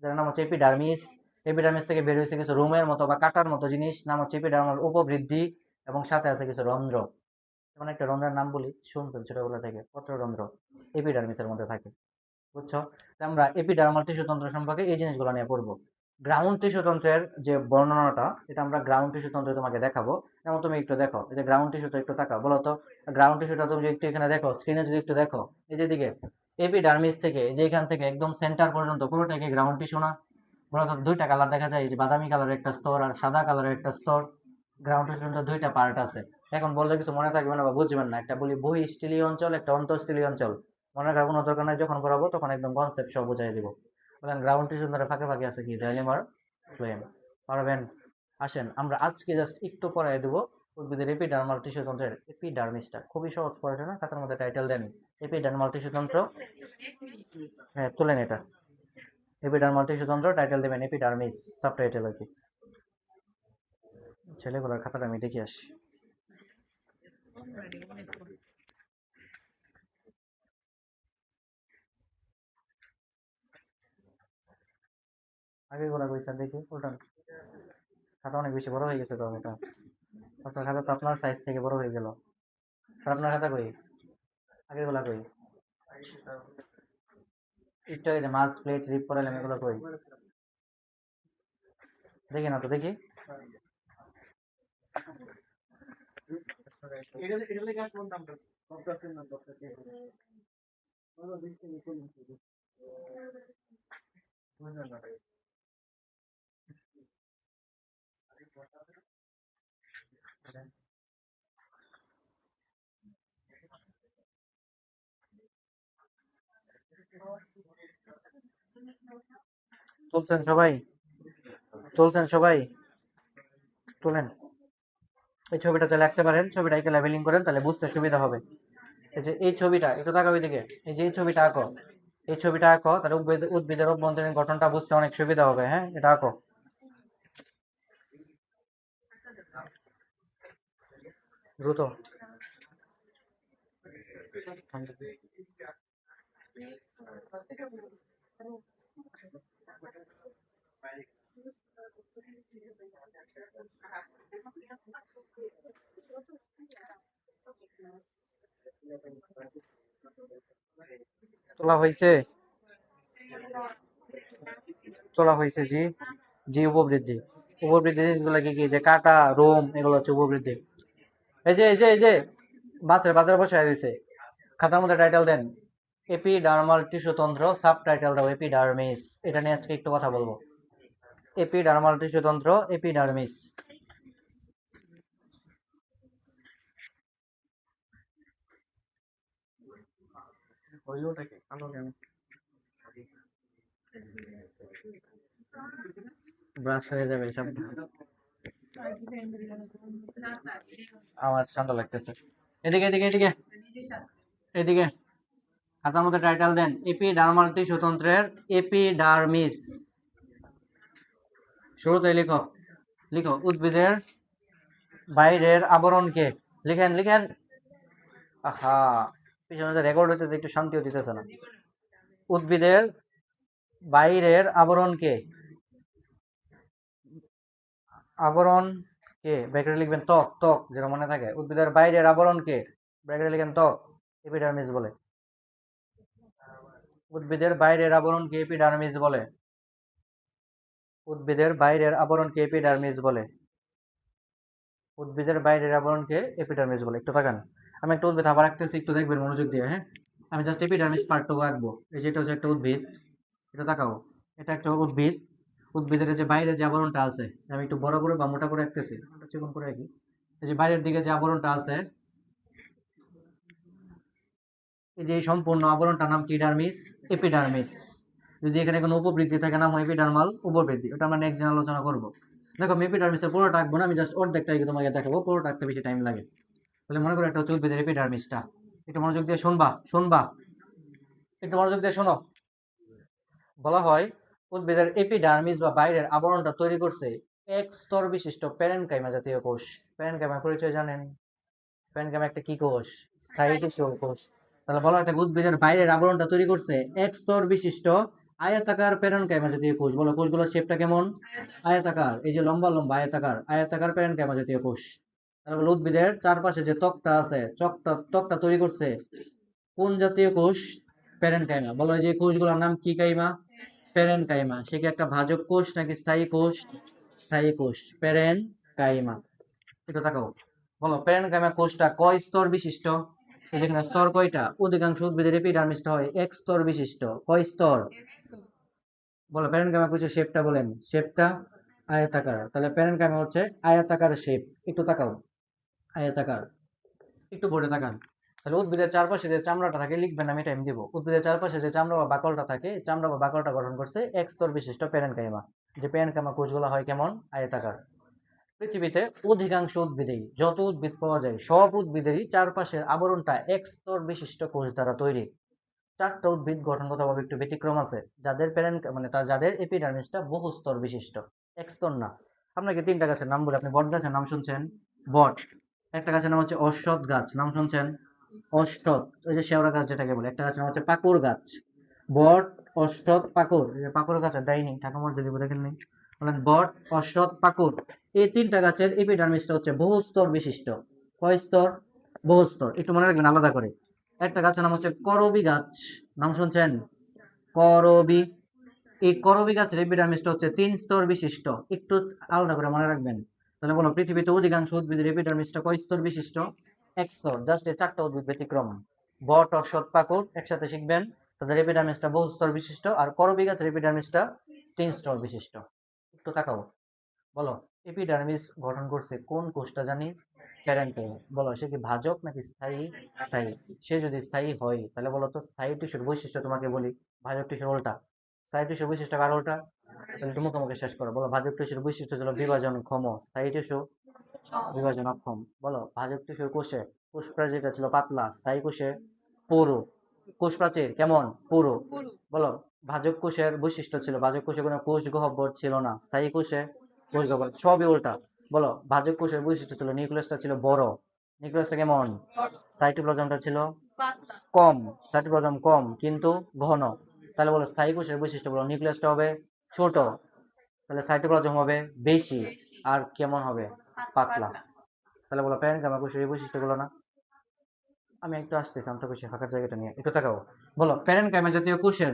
যার নাম হচ্ছে এপিডার্মিস। এপিডার্মিস থেকে বের হয়েছে কিছু রোমের মতো বা কাটার মতো জিনিস, নাম হচ্ছে এপিডার্মাল উপবৃদ্ধি। এবং সাথে আছে কিছু রন্ধ্র। যেমন একটা রন্ধ্রের নাম বলি, শুনছেন ছোটবেলা থেকে, পত্ররন্ধ্র এপিডার্মিসের মধ্যে থাকে। বুঝছো? তো আমরা এপিডার্মাল টিস্যু তন্ত্র সম্পর্কে এই জিনিসগুলো নিয়ে পড়বো। গ্রাউন্ড টিস্যু তন্ত্রের যে বর্ণনাটা, এটা আমরা গ্রাউন্ড টিস্যু তন্ত্রে তোমাকে দেখাবো। যেমন তুমি একটু দেখো, এই যে গ্রাউন্ড টিস্যুটা একটু তাকাও, বলো তো। গ্রাউন্ড টিস্যুটা তুমি যদি একটু এখানে দেখো, স্ক্রিনে যদি একটু দেখো, এই যে দিকে এপিডার্মিস থেকে, এই যে এখান থেকে একদম সেন্টার পর্যন্ত পুরোটাকে গ্রাউন্ড টিস্যু না? বলো তো, দুইটা কালার দেখা যায়, এই যে বাদামি কালারের একটা স্তর আর সাদা কালারের একটা স্তর। গ্রাউন্ড টিস্যুর দুইটা পার্ট আছে। এখন বললে কিছু মনে থাকবে না বা বুঝবেন না, একটা বলি বহিঃস্থলীয় অঞ্চল, একটা অন্তঃস্থলীয় অঞ্চল। মনে রাখার কোনো দরকার নাই, যখন পড়াবো তখন একদম কনসেপ্ট সহ বুঝাই দিব। বলেন গ্রাউন্ড টিস্যুর ধরে ফাঁকে ফাঁকে আছে কি, জাইলেমার ফ্লোয়েম। পারবেন? আসেন আমরা আজকে জাস্ট একটু পড়াই দেবো উদ্ভিদের এপিডার্মাল টিস্যু তন্ত্রের এপিডার্মিসটা। খুবই সহজ পড়াশোনা, খাতার মধ্যে টাইটেল দেন এপিডার্মাল টিস্যু তন্ত্র। হ্যাঁ, তুলেন এটা। এপিডার্মাল টিস্যু তন্ত্র, টাইটেল দেবেন এপিডার্মিস, সাব টাইটেল আর কি। ছেলেগুলোর খাতাটা আমি দেখে আসি। আগে গুলা কই স্যার, দেখি উল্টান। খাতা অনেক বেশি বড় হয়ে গেছে তো এটা। আপনার খাতা তো আপনার সাইজ থেকে বড় হয়ে গেল। আর আপনার খাতা কই? আগের গুলা কই? একটু আগে যে মাছ প্লেট রিপ করালাম, এগুলো কই? দেখি না তো, দেখি। তুলছেন সবাই? তুলছেন সবাই? তুলেন। এই ছবিটা চাইলে আঁকতে পারেন, ছবিটা এঁকে লেভেলিং করেন, তাহলে বুঝতে সুবিধা হবে। এই যে এই ছবিটা একটু তাকাও দিকে, এই যে এই ছবিটা আঁকো, এই ছবিটা আঁকো, তাহলে উদ্ভিদের অভ্যন্তরীণ গঠনটা বুঝতে অনেক সুবিধা হবে। হ্যাঁ, এটা আঁকো দ্রুত। তোলা হয়েছে? তোলা হয়েছে, জি। জি, উপবৃদ্ধি। উপবৃদ্ধি জিনিসগুলো কি কি, যে কাটা, রোম, এগুলো হচ্ছে উপবৃদ্ধি। এই যে বাচ্চার বাজার বসে দিছে, খাতার মধ্যে টাইটেল দেন এপিডার্মাল টিস্যু তন্ত্র, সাব টাইটেল দাও এপিডার্মিস। এটা নিয়ে আজকে একটু কথা বলবো। এপিডার্মাল টিস্যু তন্ত্র, এপিডার্মিস। ব্রাশ হয়ে যাবে সব। আমার ঠান্ডা লাগতেছে। এদিকে এদিকে এদিকে এদিকে, খাতার মধ্যে টাইটেল দেন এপিডার্মাল টিস্যু তন্ত্রের এপিডার্মিস। শুরুতে লিখো, লিখো উদ্ভিদের বাইরের আবরণকে। লিখেন লিখেন। আহা, পিছনে রেকর্ড হইতেছে, একটু শান্তিও দিতেছে না। উদ্ভিদের বাইরের আবরণকে, আবরণকে ব্র্যাকেটে লিখবেন ত্বক, ত্বক যেটা মনে থাকে। উদ্ভিদের বাইরের আবরণকে ব্র্যাকেটে লিখেন ত্বক, এপিডার্মিস বলে। উদ্ভিদের বাইরের আবরণকে এপিডার্মিস বলে। উদ্ভিদের বাইরের আবরণকে এপিডার্মিস বলে। উদ্ভিদের বাইরের আবরণকে এপিডার্মিস বলে। একটু তাকান, আমি একটা উদ্ভিদ আবার আঁকতেছি, একটু দেখবেন মনোযোগ দিয়ে। হ্যাঁ, আমি জাস্ট এপিডার্মিস পার্টটুকু আঁকবো। এই যেটা হচ্ছে একটা উদ্ভিদ, এটা তাকাও, এটা একটা উদ্ভিদ। উদ্ভিদের যে বাইরে যে আবরণটা আছে, আমি একটু বড় করে বা মোটা করে আঁকতেছি, চিকন করে আঁকি। এই যে বাইরের দিকে যে আবরণটা আছে, এই যে সম্পূর্ণ আবরণটার নাম কি? Dermis, epidermis. যদি এখানে কোনো উপবৃদ্ধি থাকে নাম হয় এপিডার্মাল উপবৃদ্ধি, ওটা আমরা নেক্সট দিন আলোচনা করবো। দেখো আমি এপিডার্মিসের পুরোটা আঁকবো না, আমি জাস্ট অর্ধেকটাই তোমাকে দেখাবো, পুরোটা আঁকতে বেশি টাইম লাগে। তাহলে মনে করো একটা হচ্ছে উদ্ভিদের এপিডার্মিসটা, একটু মনোযোগ দিয়ে শুনবা শুনবা, একটু মনোযোগ দিয়ে শোনো। বলা হয় উদ্ভিদের এপিডার্মিস বা বাইরের আবরণটা তৈরি করছে এক স্তর বিশিষ্ট প্যারেনকাইমা জাতীয় কোষ। প্যারেনকাইমার পরিচয় জানেন? প্যারেনকাইমা একটা কি কোষ? স্থায়ী টিস্যু কোষ। তাহলে বলা হয় উদ্ভিদের বাইরের আবরণটা তৈরি করছে এক স্তর বিশিষ্ট আয়তাকার প্যারেনকাইমা জাতীয় কোষ। বলো কোষগুলোর শেপটা কেমন? আয়তাকার। এই যে লম্বা লম্বা আয়তাকার, আয়তাকার প্যারেনকাইমা জাতীয় কোষ। তাহলে বলো উদ্ভিদের চারপাশে যে ত্বকটা আছে, ত্বকটা তৈরি করছে কোন জাতীয় কোষ? প্যারেনকাইমা। বলো এই যে কোষগুলোর নাম কি কাইমা? প্যারেনকাইমা। সে কি একটা ভাজক কোষ নাকি স্থায়ী কোষ? স্থায়ী কোষ, প্যারেনকাইমা। একটু তাকাও। বলো প্যারেনকাইমা কোষটা কয় স্তর বিশিষ্ট? এই যেখানে স্তর কয়টা? অধিকাংশ উদ্ভিদের এপিডার্মিসটা হয় এক স্তর বিশিষ্ট। কয় স্তর? বলো প্যারেনকাইমা কোষের শেপটা বলেন। শেপটা আয়তাকার। তাহলে প্যারেনকাইমা হচ্ছে আয়তাকার শেপ। একটু তাকাও, আয়তাকার। একটু বোর্ডে তাকান। তাহলে উদ্ভিদের চারপাশে যে চামড়াটা থাকে লিখবেন, আমি টাইম দিব। উদ্ভিদের চারপাশে যে চামড়া বা বাকলটা থাকে, চামড়া বা বাকলটা গঠন করছে এক স্তর বিশিষ্ট প্যারেনকাইমা। যে প্যারেনকাইমা কোষগুলো হয় কেমন? আয়তাকার। পৃথিবীতে অধিকাংশ উদ্ভিদেই, যত উদ্ভিদ পাওয়া যায় সব উদ্ভিদেরই চারপাশের আবরণটা এক স্তর বিশিষ্ট কোষ দ্বারা তৈরি। চারটা উদ্ভিদ গঠনগতভাবে একটু ব্যতিক্রম আছে, যাদের যাদের এপিডার্মিসটা বহু স্তর বিশিষ্ট, এক স্তর না। আপনাকে তিনটা গাছের নাম বলে, আপনি বট গাছের নাম শুনছেন? বট। একটা গাছের নাম হচ্ছে অশ্বত্থ গাছ, নাম শুনছেন? অশ্বত্থ। ওই যে শেওড়া গাছ যেটাকে বলে। একটা গাছের নাম হচ্ছে পাকুড় গাছ। বট, অশ্বত্থ, পাকুড়। এই যে পাকুড় গাছের ডাইনি ঢাকা মসজিদে দেখেন নি? বলেন বট, অশ্বত্থ, পাকুড়। এই তিনটা গাছের এপিডার্মিসটা হচ্ছে বহু স্তর বিশিষ্ট। কয় স্তর? বহু স্তর। একটু মনে রাখবেন আলাদা করে। একটা গাছের নাম হচ্ছে করবি গাছ, নাম শুনছেন? করবি। এই করবি গাছের এপিডার্মিসটা হচ্ছে তিন স্তর বিশিষ্ট। একটু আলাদা করে মনে রাখবেন। তাহলে বলো পৃথিবীতে অধিকাংশ উদ্ভিদের এপিডার্মিসটা কয় স্তর বিশিষ্ট? এক স্তর। জাস্ট এই চারটা উদ্ভিদ ব্যতিক্রম। বট, অশ্বত্থ, পাকুড় একসাথে শিখবেন। তাদের এপিডার্মিসটা বহু স্তর বিশিষ্ট। আর করবি গাছের এপিডার্মিসটা তিন স্তর বিশিষ্ট। একটু তাকাও। বলো এপিডার্মিস গঠন করছে কোন কোষটা জানি? প্যারেনকাইমা। বলো সে কি ভাজক নাকি স্থায়ী? স্থায়ী। সে যদি স্থায়ী হয় তাহলে বলো তো স্থায়ী টিস্যুর বৈশিষ্ট্য তোমাকে বলি। ভাজক টিস্যুর উল্টা। স্থায়ী টিস্যুর বৈশিষ্ট্য কার উল্টা? তাহলে তুমি মুখে শেষ করো। বলো ভাজক টিস্যুর বৈশিষ্ট্য ছিল বিভাজন ক্ষম, স্থায়ী টিস্যু বিভাজন অক্ষম। বলো ভাজক টিস্যুর কোষে কোষ প্রাচীরটা ছিল পাতলা, স্থায়ী কোষে পুরু। কোষ প্রাচীর কেমন? পুরু। বলো ভাজক কোষের বৈশিষ্ট্য ছিল, ভাজক কোষে কোনো কোষ গহ্বর ছিল না, স্থায়ী কোষে কোষ গহ্বর। সবই উল্টা। বলো ভাজক কোষের বৈশিষ্ট্য ছিল নিউক্লিয়াসটা ছিল বড়, নিউক্লিয়াসটা কেমন? সাইটোপ্লাজমটা ছিল কম, সাইটোপ্লাজম কম কিন্তু ঘন। তাহলে বলো স্থায়ী কোষের বৈশিষ্ট্য বলো নিউক্লিয়াসটা হবে ছোট, তাহলে সাইটোপ্লাজম হবে বেশি, আর কেমন হবে? পাতলা। তাহলে বলো প্যারেনকাইমা কোষের এই বৈশিষ্ট্যগুলো না? আমি একটু আসতেছি অন্তঃকোষীয় ফাঁকার জায়গাটা নিয়ে, একটু তাকাও। বলো প্যারেনকাইমা জাতীয় কোষের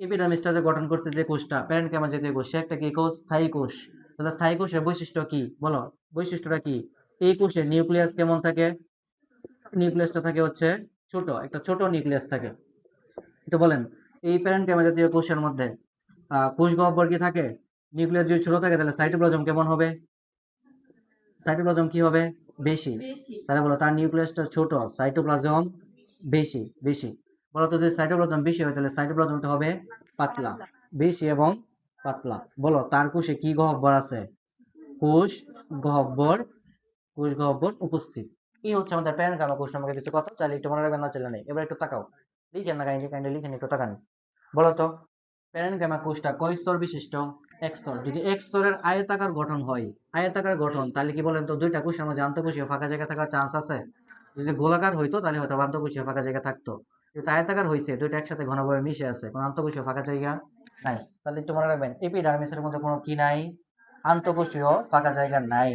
এপিডার্মিসটা যে গঠন করছে যে কোষটা প্যারেনকাইমা জাতীয় কোষ, সে একটা কি কোষ? স্থায়ী কোষ। তাহলে স্থায়ী কোষের বৈশিষ্ট্য কি? বলো বৈশিষ্ট্যটা কি? এই কোষের নিউক্লিয়াস কেমন থাকে? নিউক্লিয়াসটা থাকে হচ্ছে ছোট, একটা ছোট নিউক্লিয়াস থাকে। একটু বলেন এই প্যারেনকাইমা জাতীয় কোষের মধ্যে কোষ গহ্বর কি থাকে? নিউক্লিয়াস যদি ছোট থাকে তাহলে সাইটোপ্লাজম কেমন হবে? সাইটোপ্লাজম কি হবে? বেশি। তাহলে বলো তার নিউক্লিয়াসটা ছোট, সাইটোপ্লাজম বেশি। বেশি। বলো তো যদি সাইটোপ্লাজম বেশি হয় তাহলে সাইটোপ্লাজমটা হবে পাতলা। বেশি এবং পাতলা। বলো তার কোষে কি গহ্বর আছে? কোষ গহ্বর, কোষ গহ্বর উপস্থিত। এই হচ্ছে আমাদের প্যারেনকাইমা কোষ সম্পর্কে কিছু কথা, চাইলে একটু মনে রাখবেন, না চাইলে নেই। এবার একটু তাকাও, লিখেন না কাইন্ডলি, লিখেন একটু তাকান। বলো তো প্যারেনকাইমা কোষটা কয় স্তর বিশিষ্ট? এক স্তর। যদি এক স্তরের আয়তাকার গঠন হয়, আয়তাকার গঠন, তাহলে কি বলেন তো দুইটা কোষের মাঝে আন্তঃকোষীয় ফাঁকা জায়গা থাকার চান্স আছে? যদি গোলাকার হইতো তাহলে হয়তো আন্তঃকোষীয় ফাঁকা জায়গা থাকতো। যেহেতু আয়তাকার হয়েছে, দুইটা একসাথে ঘনভাবে মিশে আছে, কোনো আন্তঃকোষীয় ফাঁকা জায়গা নাই। তাহলে একটু মনে রাখবেন এপিডার্মিসের মধ্যে কোনো কি নাই? আন্তঃকোষীয় ফাঁকা জায়গা নাই।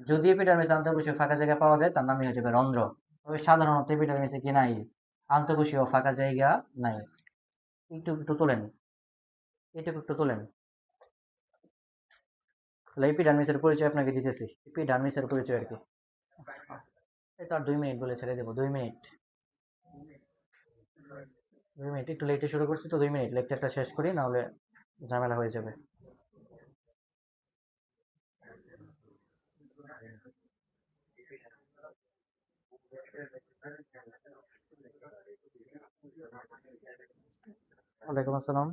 যদি এপিডার্মিসে আন্তঃকোষীয় ফাঁকা জায়গা পাওয়া যায় তার নামই হয়ে যাবে রন্ধ্র। তবে সাধারণত এপিডার্মিসে কি নাই? আন্তঃকোষীয় ফাঁকা জায়গা নাই। একটু একটু তোলেন, এটুকু একটু তোলেন। তাহলে এপিডার্মিসের পরিচয় আপনাকে দিতেছি, এপিডার্মিসের পরিচয় আর কি। এই তো আর 2 মিনিট বলে ছেড়ে দেবো, 2 মিনিট। 2 মিনিট, একটু লেটে শুরু করছি তো, 2 মিনিট লেকচারটা শেষ করি, নাহলে ঝামেলা হয়ে যাবে। ওয়ালাইকুম আসসালাম।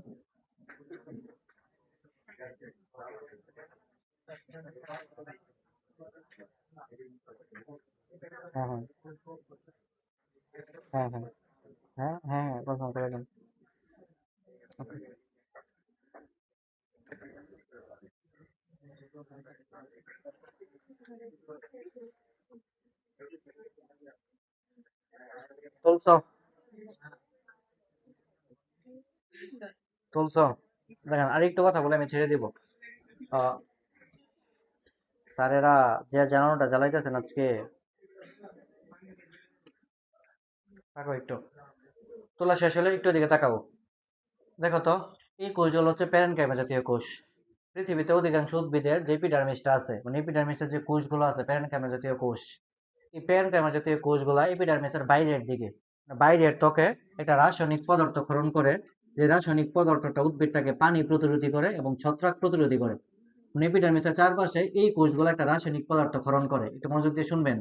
হ্যাঁ হ্যাঁ হ্যাঁ হ্যাঁ হ্যাঁ হ্যাঁ হ্যাঁ কনফার্ম করে দেন। ওকে। তুলছো তুলছো দেখেন আরেকটু কথা বলে আমি ছেড়ে দিব। আহ, স্যারেরা যে জানানোটা জ্বালাইতেছেন আজকে, তাকাও একটু, তোলা শেষ হলে একটু দিকে তাকাবো। দেখো তো, এই কোষগুলো হচ্ছে প্যারেনকাইমা জাতীয় কোষ। পৃথিবীতে অধিকাংশ উদ্ভিদের যে এপিডার্মিসটা আছে, মানে এপিডার্মিসের যে কোষগুলো আছে প্যারেনকাইমা জাতীয় কোষ, এই প্যারেনকাইমা জাতীয় কোষগুলা এপিডার্মিসের বাইরের দিকে, বাইরের ত্বকে একটা রাসায়নিক পদার্থ ক্ষরণ করে, যে রাসায়নিক পদার্থটা উদ্ভিদটাকে পানি প্রতিরোধী করে এবং ছত্রাক প্রতিরোধী করে। মানে এপিডার্মিসের চারপাশে এই কোষগুলো একটা রাসায়নিক পদার্থ ক্ষরণ করে, একটু মনোযোগ দিয়ে শুনবেন।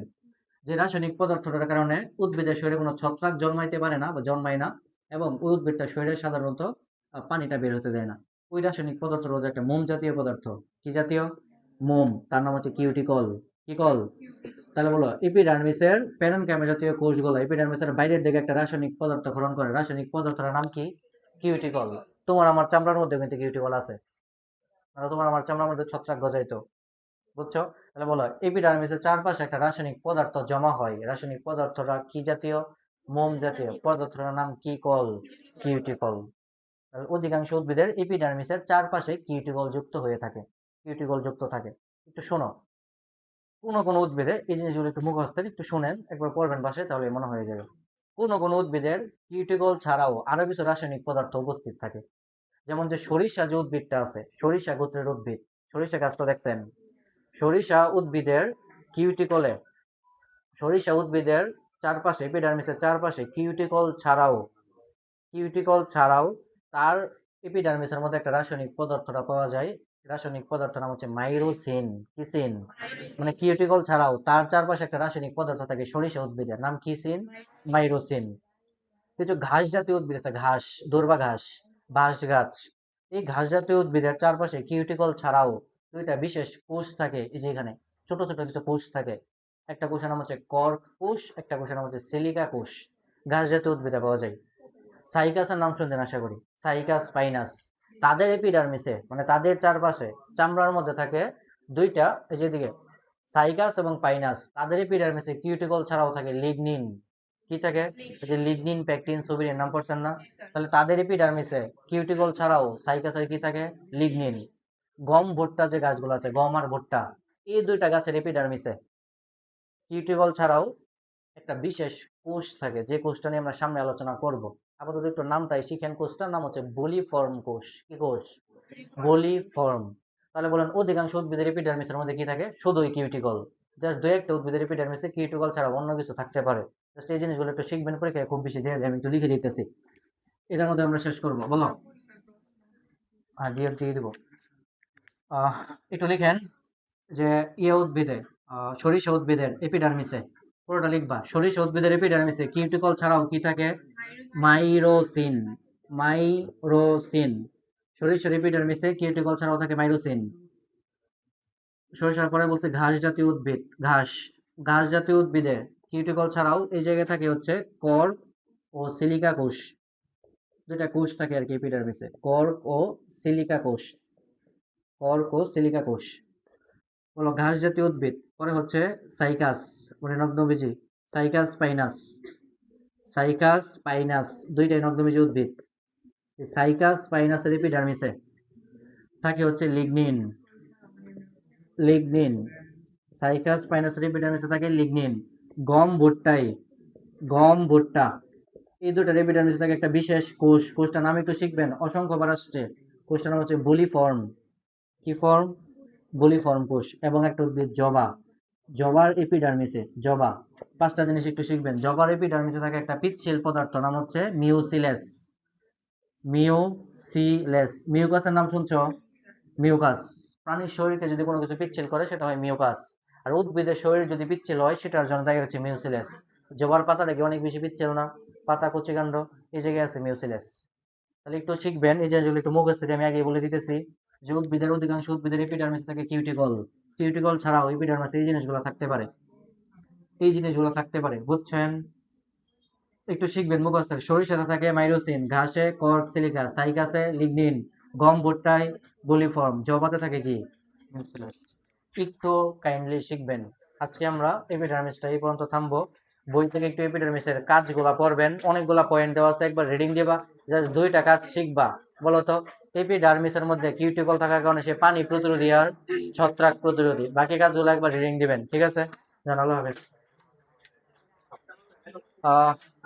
যে রাসায়নিক পদার্থটার কারণে উদ্ভিদের শরীরে কোনো ছত্রাক জন্মাইতে পারে না বা জন্মায় না, এবং ওই উদ্ভিদটার শরীরে সাধারণত পানিটা বের হতে দেয় না। ওই রাসায়নিক পদার্থ হচ্ছে একটা মোম জাতীয় পদার্থ। কি জাতীয়? মোম। তার নাম হচ্ছে কিউটিকল। কি কল? তাহলে বলো, এপিডার্মিসের প্যারেনকাইমা জাতীয় কোষগুলো এপিডার্মিসের বাইরের দিকে একটা রাসায়নিক পদার্থ ক্ষরণ করে, রাসায়নিক পদার্থটার নাম কি? কিউটিকল। তোমার আমার চামড়ার মধ্যে কিন্তু কিউটিকল আছে, মানে তোমার আমার চামড়ার মধ্যে ছত্রাক গজাইতো, বুঝছো? তাহলে বলো, এপিডার্মিসের চারপাশে একটা রাসায়নিক পদার্থ জমা হয়, রাসায়নিক পদার্থটা কি জাতীয়? মোম জাতীয়। পদার্থটার নাম কি কল? কিউটিকল। অধিকাংশ উদ্ভিদের এপিডার্মিসের চারপাশে কিউটিকল যুক্ত হয়ে থাকে, কিউটিকল যুক্ত থাকে। একটু শোনো, কোন উদ্ভিদে এই জিনিসগুলো একটু মুখস্থের, একটু শুনেন, একবার পড়বেন বাসায়, তাহলে মনে হয়ে যাবে। কোন উদ্ভিদের কিউটিকল ছাড়াও আরো কিছু রাসায়নিক পদার্থ উপস্থিত থাকে। যেমন যে সরিষা যে উদ্ভিদটা আছে, সরিষা গোত্রের উদ্ভিদ, সরিষা গাছটা দেখছেন? সরিষা উদ্ভিদের কিউটিকলে, সরিষা উদ্ভিদের চারপাশে, এপিডার্মিসের চারপাশে কিউটিকল ছাড়াও তার এপিডার্মিসের মধ্যে একটা রাসায়নিক পদার্থটা পাওয়া যায়। রাসায়নিক পদার্থ নাম হচ্ছে মাইরোসিন। কি সিন? মানে কিউটিকল ছাড়াও তার চারপাশে একটা রাসায়নিক পদার্থ থাকে সরিষা উদ্ভিদের, নাম কি সিন? মাইরোসিন। কিছু ঘাস জাতীয় উদ্ভিদ আছে, ঘাস, দূর্বা ঘাস, বাঁশ গাছ। এই ঘাস জাতীয় উদ্ভিদের চারপাশে কিউটিকল ছাড়াও দুইটা বিশেষ কোষ থাকে, এই যে এখানে ছোট ছোট কিছু কোষ থাকে। একটা কোষের নাম হচ্ছে কর্ক কোষ, একটা কোষের নাম হচ্ছে সিলিকা কোষ। ঘাস জাতীয় উদ্ভিদে পাওয়া যায়। সাইকাসের নাম শুনতেন আশা করি, সাইকাস পাইনাস। তাদের এপিডার্মিসে, মানে তাদের চারপাশে চামড়ার মধ্যে থাকে দুইটা, এই যেদিকে সাইকাস এবং পাইনাস, তাদের এপিডার্মিসে কিউটিকল ছাড়াও থাকে লিগনিন। কি থাকে? এই যে লিগনিন, প্যাকটিন, সুবিরিন, নাম পড়ছেন না? তাহলে তাদের এপিডার্মিসে কিউটিকল ছাড়াও সাইকাসের কি থাকে? লিগনিন। গম ভুট্টা যে গাছগুলো আছে, গম আর ভুট্টা, এই দুইটা গাছের এপিডার্মিসে কিউটিকল ছাড়াও একটা বিশেষ কোষ থাকে, যে কোষটা নিয়ে আমরা সামনে আলোচনা করব। আপাতত একটু নামটাই শিখেন। কোষটার নাম হচ্ছে বলিফর্ম কোষ। কি কোষ? বলিফর্ম। তাহলে বলেন, অধিকাংশ উদ্ভিদের এপিডার্মিসের মধ্যে কি থাকে? শুধুই কিউটিকল। জাস্ট দুই একটা উদ্ভিদের এপিডার্মিসে কিউটিকল ছাড়া অন্য কিছু থাকতে পারে। জাস্ট এই জিনিসগুলো একটু শিখবেন, পরীক্ষায় খুব বেশি দিয়ে আমি একটু লিখে দিতেছি, এটার মধ্যে আমরা শেষ করবো। বলো, আর দিয়ে দিব। আহ একটু লিখেন যে উদ্ভিদে, সরিষা উদ্ভিদের এপিডার্মিসে, পুরোটা লিখবা। সরিষা উদ্ভিদের এপিডার্মিসে কিউটিকল ছাড়াও কি থাকে? মাইরোসিন। মাইরোসিন। সরিষার এপিডার্মিসে কিউটিকল ছাড়াও থাকে মাইরোসিন। সরিষার পরে বলছে ঘাস জাতীয় উদ্ভিদ, ঘাস, ঘাস জাতীয় উদ্ভিদে কিউটিকল ছাড়াও এই জায়গায় থাকে হচ্ছে কর্ক ও সিলিকা কোষ। দুইটা কোষ থাকে আর কি এপিডার্মিসে, কর্ক ও সিলিকা কোষ। কর্ক ও সিলিকা কোষ হলো ঘাস জাতীয় উদ্ভিদ। পরে হচ্ছে সাইকাস, মানে নগ্নবীজি, সাইকাস পাইনাস। সাইকাস পাইনাস দুইটাই নগ্নবীজি উদ্ভিদ। এই সাইকাস পাইনাসের এপিডার্মিসে থাকে হচ্ছে লিগনিন। লিগনিন। সাইকাস পাইনাসের এপিডার্মিসে থাকে লিগনিন। গম ভুট্টায়, গম ভুট্টা, এই দুটার এপিডার্মিসে থাকে একটা বিশেষ কোষ। কোষটার নাম একটু শিখবেন, অসংখ্যবার আসছে। কোষটার নাম হচ্ছে বলিফর্ম। কি ফর্ম? বলিফর্ম কোষ। এবং একটা উদ্ভিদ জবা, জবার এপিডার্মিসে, জবা। পাঁচটা জিনিস একটু শিখবেন। জবার এপিডার্মিসে থাকে একটা পিচ্ছিল পদার্থ, নাম হচ্ছে মিউসিলেস। মিউসিলেস। মিউকাসের নাম শুনছো? মিউকাস। প্রাণীর শরীরকে যদি কোনো কিছু পিচ্ছিল করে সেটা হয় মিউকাস, আর উদ্ভিদের শরীর যদি পিচ্ছিল হয় সেটার জন্য দায়ী হচ্ছে মিউসিলেস। জবার পাতা দেখে অনেক বেশি পিচ্ছিল না? পাতা কচি কাণ্ড, এই জায়গায় আছে মিউসিলেস। তাহলে একটু শিখবেন এই জিনিসগুলো, একটু মুখস্থ দিয়ে আমি আগে বলে দিতেছি। যে উদ্ভিদের অধিকাংশ উদ্ভিদের এপিডার্মিসে থাকে কিউটিকল। কিউটিকল ছাড়াও এপিডার্মিসে এই জিনিসগুলো থাকতে পারে, এই জিনিসগুলো থাকতে পারে, বুঝছেন? একটু শিখবেন মুখস্থ। সরিষাতে থাকে মাইরোসিন, ঘাসে কর্ক সিলিকা, সাইকাসে লিগনিন, গম ভুট্টায় গুলিফর্ম, জবাতে থাকে কি Nucleus। একটু কাইন্ডলি শিখবেন। আজকে আমরা এপিডার্মিসটা এই পর্যন্ত থামবো। বই থেকে একটু এপিডার্মিসের কাজগুলা পড়বেন, অনেকগুলা পয়েন্ট দেওয়া আছে, একবার রিডিং দিবা, জাস্ট 2টা কাজ শিখবা। বলতো এপিডার্মিসের মধ্যে কিউটিকল থাকার কারণে সে পানি প্রতিরোধী আর ছত্রাক প্রতিরোধী। বাকি কাজগুলো একবার রিডিং দিবেন, ঠিক আছে? জান, আল্লাহ হাফেজ।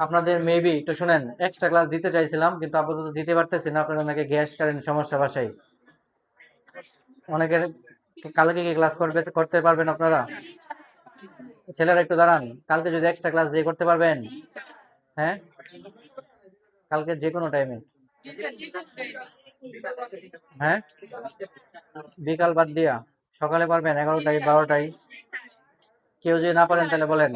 আপনাদের মেবি একটু শুনেন, এক্সট্রা ক্লাস দিতে চাইছিলাম কিন্তু আপাতত দিতে পারতেছি না, আপনাদের অনেকে গ্যাস কারেন্ট সমস্যা বাসায়। অনেকের কালকে কি ক্লাস করতে পারবেন আপনারা? ছেলেরা একটু দাঁড়ান, কালকে যদি এক্সট্রা ক্লাস দিয়ে করতে পারবেন? হ্যাঁ, কালকে যে কোনো টাইমে। হ্যাঁ, বিকাল বাদ দিয়া সকালে পারবেন? 11টায় 12টায়? কেউ যদি না পারেন তাহলে বলেন।